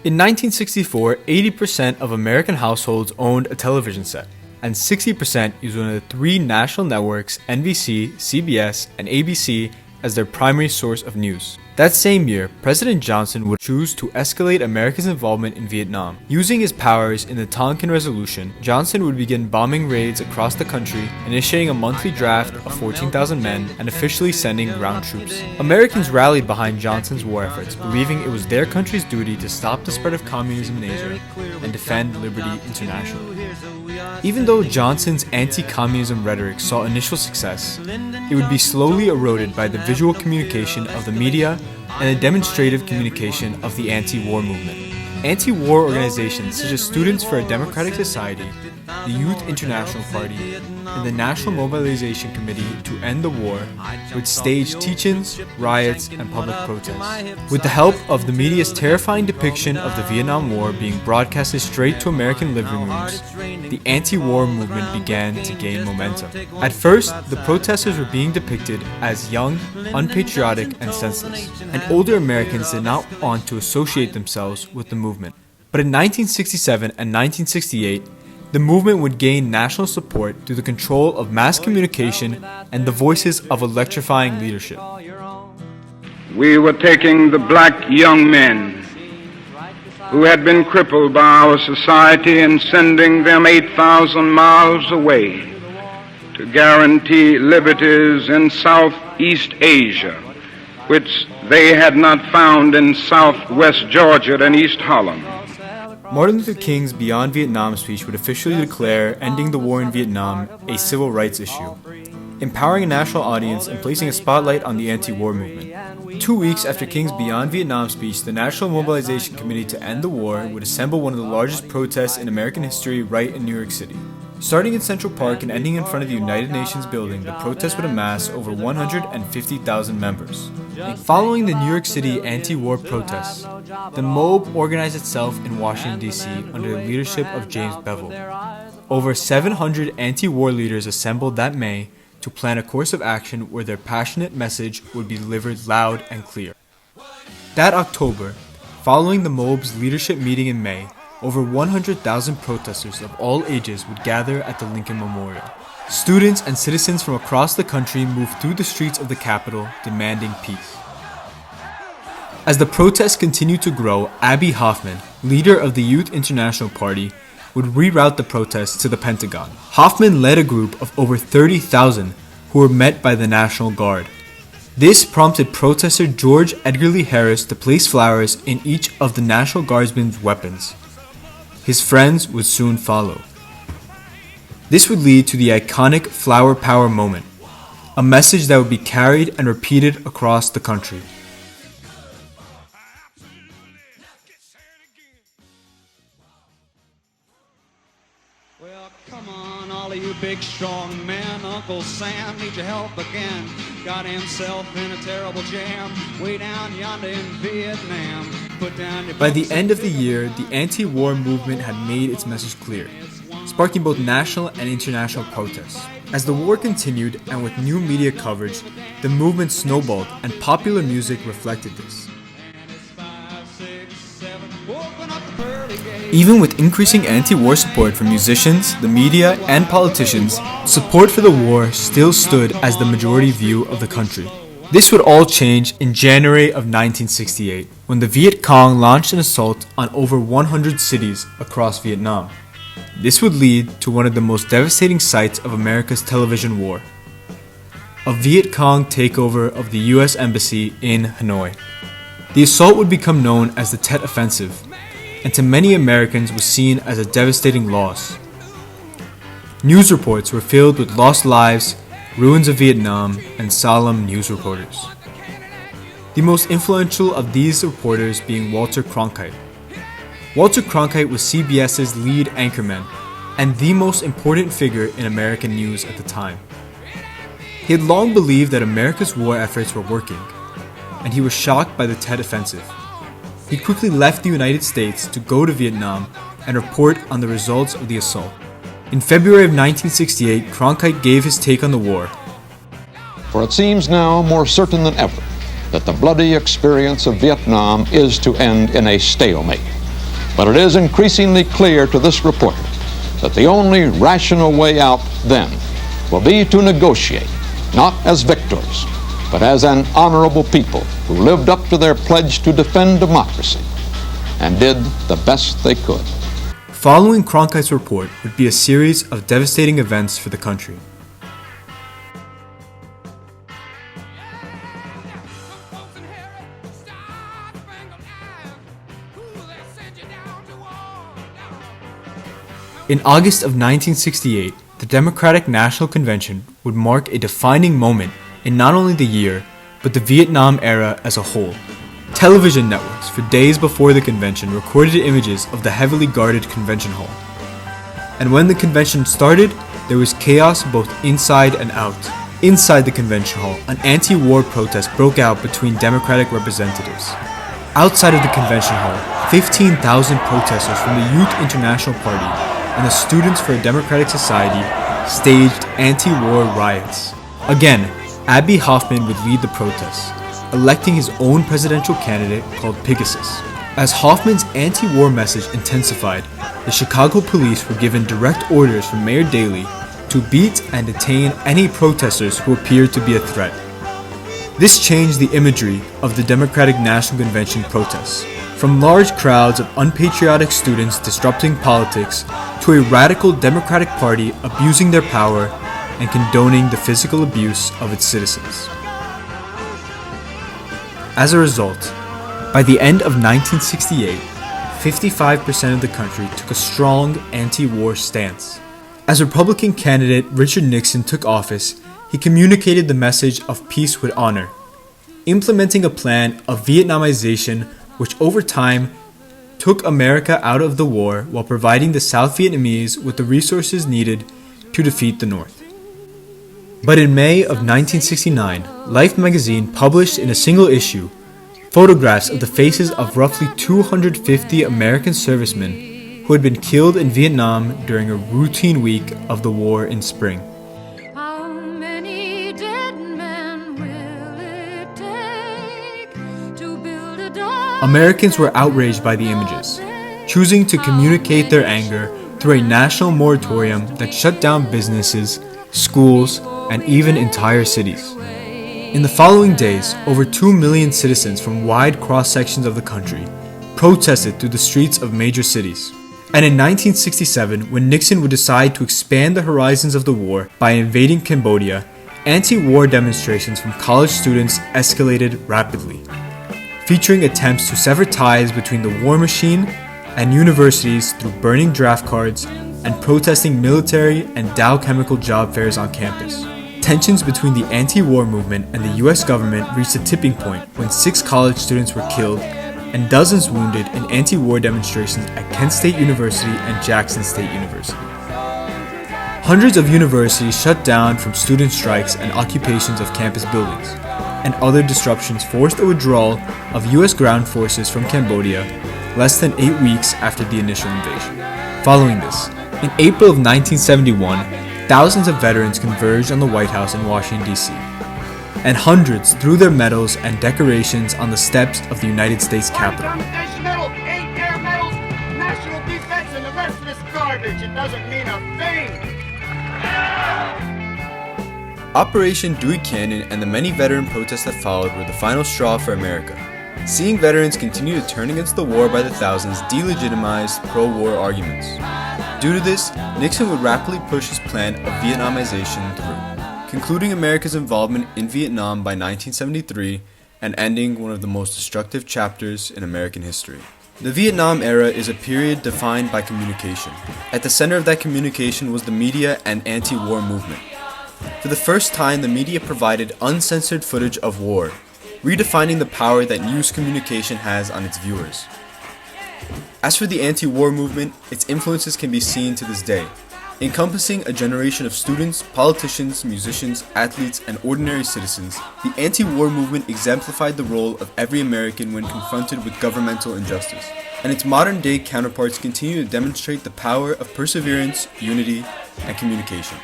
In 1964, 80% of American households owned a television set, and 60% used one of the three national networks, NBC, CBS, and ABC, as their primary source of news. That same year, President Johnson would choose to escalate America's involvement in Vietnam. Using his powers in the Tonkin Resolution, Johnson would begin bombing raids across the country, initiating a monthly draft of 14,000 men and officially sending ground troops. Americans rallied behind Johnson's war efforts, believing it was their country's duty to stop the spread of communism in Asia and defend liberty internationally. Even though Johnson's anti-communism rhetoric saw initial success, it would be slowly eroded by the visual communication of the media and the demonstrative communication of the anti-war movement. Anti-war organizations such as Students for a Democratic Society, the Youth International Party, and the National Mobilization Committee to End the War would stage teach-ins, riots, and public protests. With the help of the media's terrifying depiction of the Vietnam War being broadcasted straight to American living rooms, the anti-war movement began to gain momentum. At first, the protesters were being depicted as young, unpatriotic, and senseless, and older Americans did not want to associate themselves with the movement. But in 1967 and 1968, the movement would gain national support through the control of mass communication and the voices of electrifying leadership. We were taking the black young men who had been crippled by our society and sending them 8,000 miles away to guarantee liberties in Southeast Asia, which they had not found in Southwest Georgia and East Holland. Martin Luther King's Beyond Vietnam speech would officially declare ending the war in Vietnam a civil rights issue, empowering a national audience and placing a spotlight on the anti-war movement. 2 weeks after King's Beyond Vietnam speech, the National Mobilization Committee to End the War would assemble one of the largest protests in American history right in New York City. Starting in Central Park and ending in front of the United Nations building, the protest would amass over 150,000 members. Following the New York City anti-war protests, the MOB organized itself in Washington, D.C. under the leadership of James Bevel. Over 700 anti-war leaders assembled that May to plan a course of action where their passionate message would be delivered loud and clear. That October, following the MOB's leadership meeting in May, over 100,000 protesters of all ages would gather at the Lincoln Memorial. Students and citizens from across the country moved through the streets of the Capitol demanding peace. As the protests continued to grow, Abbie Hoffman, leader of the Youth International Party, would reroute the protests to the Pentagon. Hoffman led a group of over 30,000 who were met by the National Guard. This prompted protester George Edgar Lee Harris to place flowers in each of the National Guardsmen's weapons. His friends would soon follow. This would lead to the iconic Flower Power moment, a message that would be carried and repeated across the country. Well, come on, all of you big strong men. Uncle Sam needs your help again. Got himself in a terrible jam way down yonder in Vietnam. Put down your By the end of the year, the anti-war movement had made its message clear, sparking both national and international protests. As the war continued and with new media coverage, the movement snowballed and popular music reflected this. Even with increasing anti-war support from musicians, the media, and politicians, support for the war still stood as the majority view of the country. This would all change in January of 1968, when the Viet Cong launched an assault on over 100 cities across Vietnam. This would lead to one of the most devastating sights of America's television war: a Viet Cong takeover of the U.S. Embassy in Hanoi. The assault would become known as the Tet Offensive, and to many Americans was seen as a devastating loss. News reports were filled with lost lives, ruins of Vietnam, and solemn news reporters. The most influential of these reporters being Walter Cronkite. Walter Cronkite was CBS's lead anchorman and the most important figure in American news at the time. He had long believed that America's war efforts were working, and he was shocked by the Tet Offensive. He quickly left the United States to go to Vietnam and report on the results of the assault. In February of 1968, Cronkite gave his take on the war. For it seems now more certain than ever that the bloody experience of Vietnam is to end in a stalemate. But it is increasingly clear to this reporter that the only rational way out then will be to negotiate, not as victors, but as an honorable people who lived up to their pledge to defend democracy and did the best they could. Following Cronkite's report would be a series of devastating events for the country. In August of 1968, the Democratic National Convention would mark a defining moment in not only the year, but the Vietnam era as a whole. Television networks for days before the convention recorded images of the heavily guarded convention hall. And when the convention started, there was chaos both inside and out. Inside the convention hall, an anti-war protest broke out between Democratic representatives. Outside of the convention hall, 15,000 protesters from the Youth International Party and the Students for a Democratic Society staged anti-war riots. Again, Abbie Hoffman would lead the protests, electing his own presidential candidate called Pegasus. As Hoffman's anti-war message intensified, the Chicago police were given direct orders from Mayor Daley to beat and detain any protesters who appeared to be a threat. This changed the imagery of the Democratic National Convention protests, from large crowds of unpatriotic students disrupting politics to a radical Democratic Party abusing their power and condoning the physical abuse of its citizens. As a result, by the end of 1968, 55% of the country took a strong anti-war stance. As Republican candidate Richard Nixon took office, he communicated the message of peace with honor, implementing a plan of Vietnamization which over time took America out of the war while providing the South Vietnamese with the resources needed to defeat the North. But in May of 1969, Life magazine published in a single issue photographs of the faces of roughly 250 American servicemen who had been killed in Vietnam during a routine week of the war in spring. How many dead men will it take to build a dam? Americans were outraged by the images, choosing to communicate their anger through a national moratorium that shut down businesses, schools, and even entire cities. In the following days, over 2 million citizens from wide cross-sections of the country protested through the streets of major cities. And in 1967, when Nixon would decide to expand the horizons of the war by invading Cambodia, anti-war demonstrations from college students escalated rapidly, featuring attempts to sever ties between the war machine and universities through burning draft cards and protesting military and Dow Chemical job fairs on campus. Tensions between the anti-war movement and the US government reached a tipping point when 6 college students were killed and dozens wounded in anti-war demonstrations at Kent State University and Jackson State University. Hundreds of universities shut down from student strikes and occupations of campus buildings, and other disruptions forced a withdrawal of US ground forces from Cambodia less than 8 weeks after the initial invasion. Following this, in April of 1971, thousands of veterans converged on the White House in Washington, D.C., and hundreds threw their medals and decorations on the steps of the United States Capitol. Foundation medal, 8 air medals, national defense, and the rest of this garbage. It doesn't mean a thing. Operation Dewey Canyon and the many veteran protests that followed were the final straw for America. Seeing veterans continue to turn against the war by the thousands delegitimized pro-war arguments. Due to this, Nixon would rapidly push his plan of Vietnamization through, concluding America's involvement in Vietnam by 1973 and ending one of the most destructive chapters in American history. The Vietnam era is a period defined by communication. At the center of that communication was the media and anti-war movement. For the first time, the media provided uncensored footage of war, redefining the power that news communication has on its viewers. As for the anti-war movement, its influences can be seen to this day, encompassing a generation of students, politicians, musicians, athletes, and ordinary citizens. The anti-war movement exemplified the role of every American when confronted with governmental injustice, and its modern-day counterparts continue to demonstrate the power of perseverance, unity, and communication.